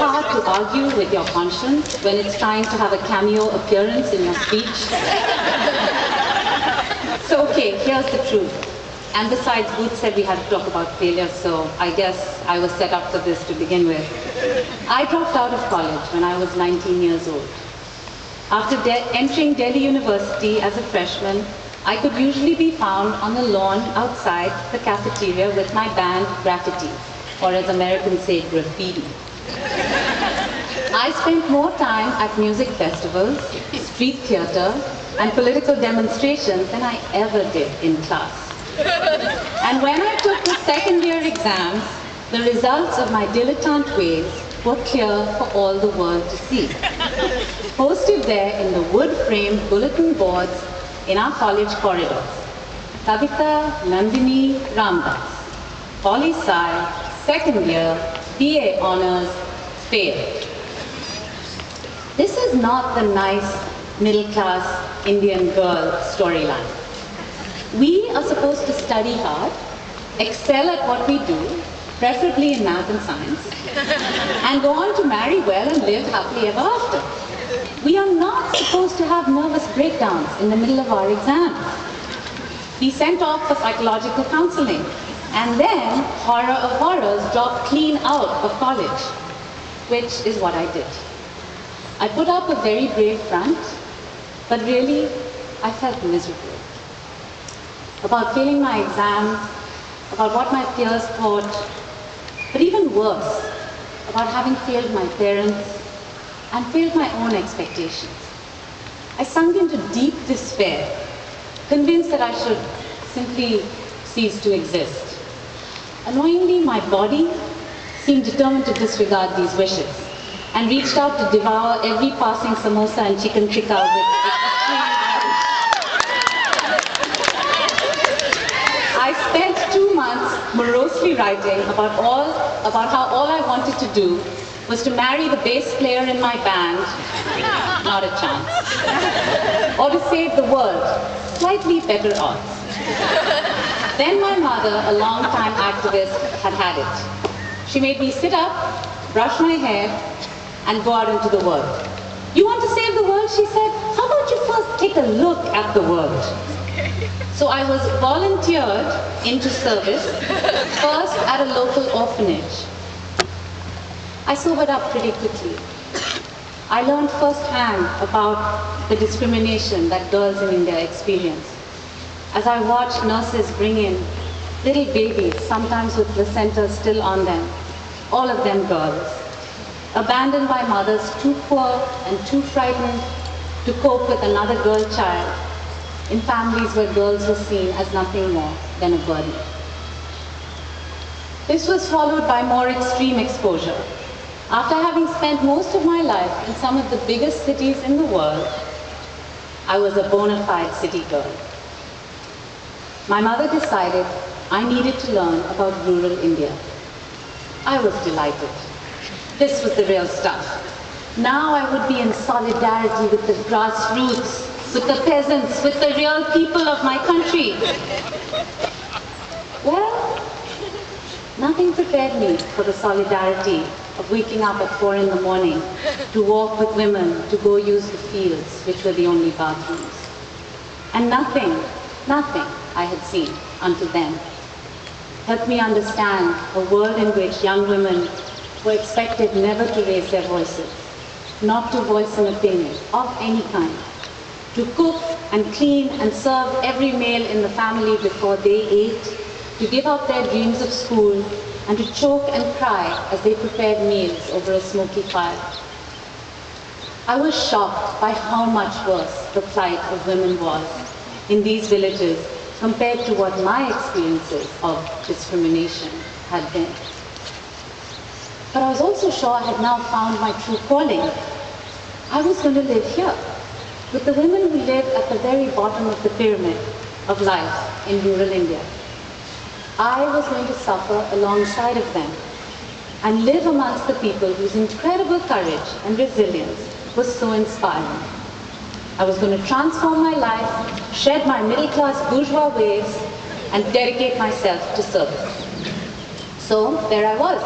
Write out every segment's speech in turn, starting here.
hard to argue with your conscience when it's trying to have a cameo appearance in your speech. So okay, here's the truth. And besides, Booth said we had to talk about failure, so I guess I was set up for this to begin with. I dropped out of college when I was 19 years old. After entering Delhi University as a freshman, I could usually be found on the lawn outside the cafeteria with my band Graffiti, or as Americans say, graffiti. I spent more time at music festivals, street theater, and political demonstrations than I ever did in class. And when I took the second year exams, the results of my dilettante ways were clear for all the world to see. Posted there in the wood-framed bulletin boards in our college corridors. Kavita Ramdas, Poli-Sci, second year, BA Honours, failed. This is not the nice middle-class Indian girl storyline. We are supposed to study hard, excel at what we do, preferably in math and science, and go on to marry well and live happily ever after. We are not supposed to have nervous breakdowns in the middle of our exams. Be sent off for psychological counseling, and then, horror of horrors, dropped clean out of college, which is what I did. I put up a very brave front, but really, I felt miserable. About failing my exams, about what my peers thought, but even worse, about having failed my parents and failed my own expectations. I sunk into deep despair, convinced that I should simply cease to exist. Annoyingly, my body seemed determined to disregard these wishes and reached out to devour every passing samosa and chicken tikka with extreme relish. I spent 2 months morosely writing about how all I wanted to do was to marry the bass player in my band, not a chance, or to save the world, slightly better odds. Then my mother, a long-time activist, had it. She made me sit up, brush my hair, and go out into the world. You want to save the world, she said? How about you first take a look at the world? So I was volunteered into service, first at a local orphanage. I sobered up pretty quickly. I learned firsthand about the discrimination that girls in India experience. As I watched nurses bring in little babies, sometimes with placentas still on them, all of them girls, abandoned by mothers too poor and too frightened to cope with another girl child, in families where girls were seen as nothing more than a burden. This was followed by more extreme exposure. After having spent most of my life in some of the biggest cities in the world, I was a bona fide city girl. My mother decided I needed to learn about rural India. I was delighted. This was the real stuff. Now I would be in solidarity with the grassroots, with the peasants, with the real people of my country. Well, nothing prepared me for the solidarity of waking up at 4 in the morning to walk with women to go use the fields, which were the only bathrooms. And nothing I had seen until then helped me understand a world in which young women were expected never to raise their voices, not to voice an opinion of any kind, to cook and clean and serve every meal in the family before they ate, to give up their dreams of school, and to choke and cry as they prepared meals over a smoky fire. I was shocked by how much worse the plight of women was in these villages compared to what my experiences of discrimination had been. But I was also sure I had now found my true calling. I was going to live here, with the women who live at the very bottom of the pyramid of life in rural India. I was going to suffer alongside of them and live amongst the people whose incredible courage and resilience was so inspiring. I was going to transform my life, shed my middle-class bourgeois ways, and dedicate myself to service. So there I was,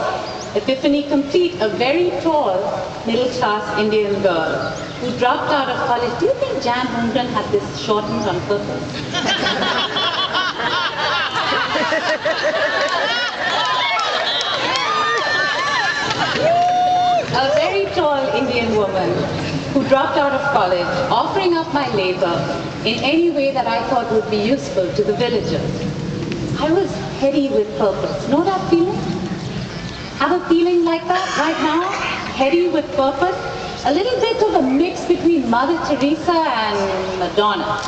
Epiphany Complete, a very tall, middle-class Indian girl who dropped out of college. Do you think Jan Holmgren had this shortened on purpose? A very tall Indian woman who dropped out of college, offering up my labor in any way that I thought would be useful to the villagers. I was heady with purpose. Know that feeling? Have a feeling like that right now? Heady with purpose? A little bit of a mix between Mother Teresa and Madonna.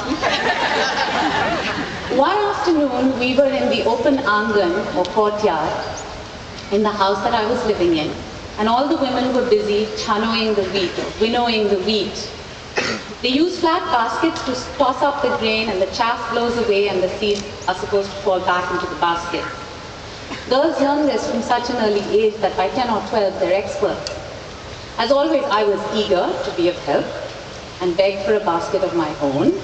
One afternoon, we were in the open angan or courtyard in the house that I was living in, and all the women were busy channowing the wheat, or winnowing the wheat. They use flat baskets to toss up the grain, and the chaff blows away and the seeds are supposed to fall back into the basket. Girls learn this from such an early age that by 10 or 12 they're experts. As always, I was eager to be of help and begged for a basket of my own.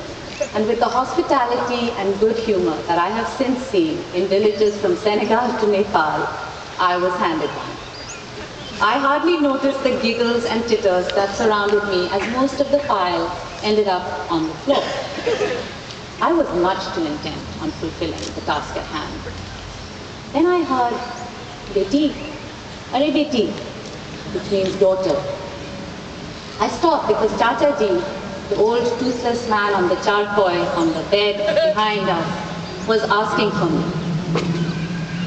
And with the hospitality and good humor that I have since seen in villages from Senegal to Nepal, I was handed one. I hardly noticed the giggles and titters that surrounded me as most of the pile ended up on the floor. I was much too intent on fulfilling the task at hand. Then I heard, "Beti, are beti," which means daughter. I stopped because Chacha Ji, the old toothless man on the charpoy on the bed behind us, was asking for me.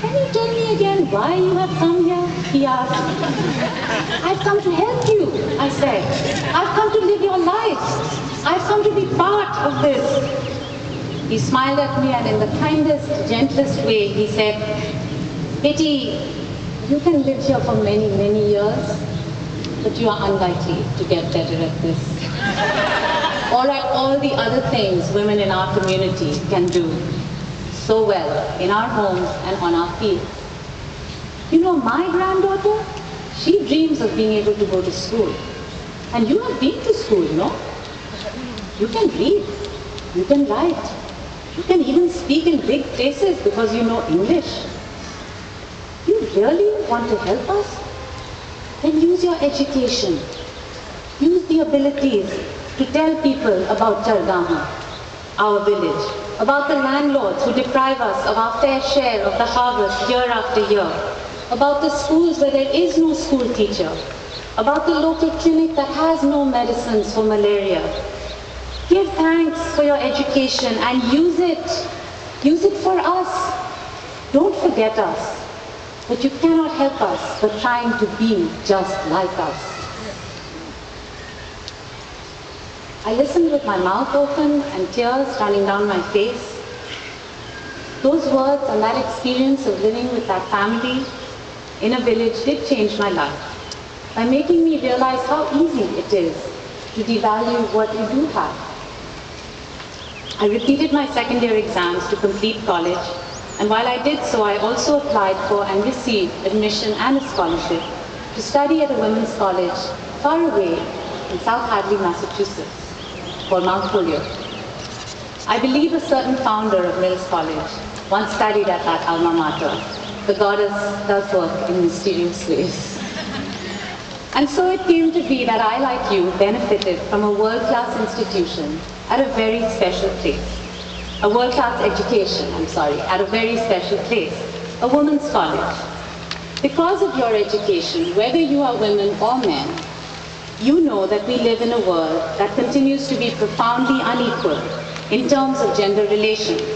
"Can you tell me again why you have come here?" he asked. "I've come to help you," I said. "I've come to live your life. I've come to be part of this." He smiled at me and in the kindest, gentlest way, he said, "Beti, you can live here for many, many years, but you are unlikely to get better at this. Or at all the other things women in our community can do so well in our homes and on our fields. You know, my granddaughter, she dreams of being able to go to school. And you have been to school, no? You can read, you can write, you can even speak in big places because you know English. You really want to help us? Then use your education. Use the abilities to tell people about Jargaha, our village, about the landlords who deprive us of our fair share of the harvest year after year, about the schools where there is no school teacher, about the local clinic that has no medicines for malaria. Give thanks for your education and use it. Use it for us. Don't forget us. But you cannot help us for trying to be just like us. I listened with my mouth open and tears running down my face. Those words and that experience of living with that family in a village did change my life by making me realize how easy it is to devalue what you do have. I repeated my second year exams to complete college, and while I did so, I also applied for and received admission and a scholarship to study at a women's college far away in South Hadley, Massachusetts, called Mount Holyoke. I believe a certain founder of Mills College once studied at that alma mater. The goddess does work in mysterious ways. And so it came to be that I, like you, benefited from a world-class institution at a very special place. A world-class education, at a very special place, a women's college. Because of your education, whether you are women or men, you know that we live in a world that continues to be profoundly unequal in terms of gender relations.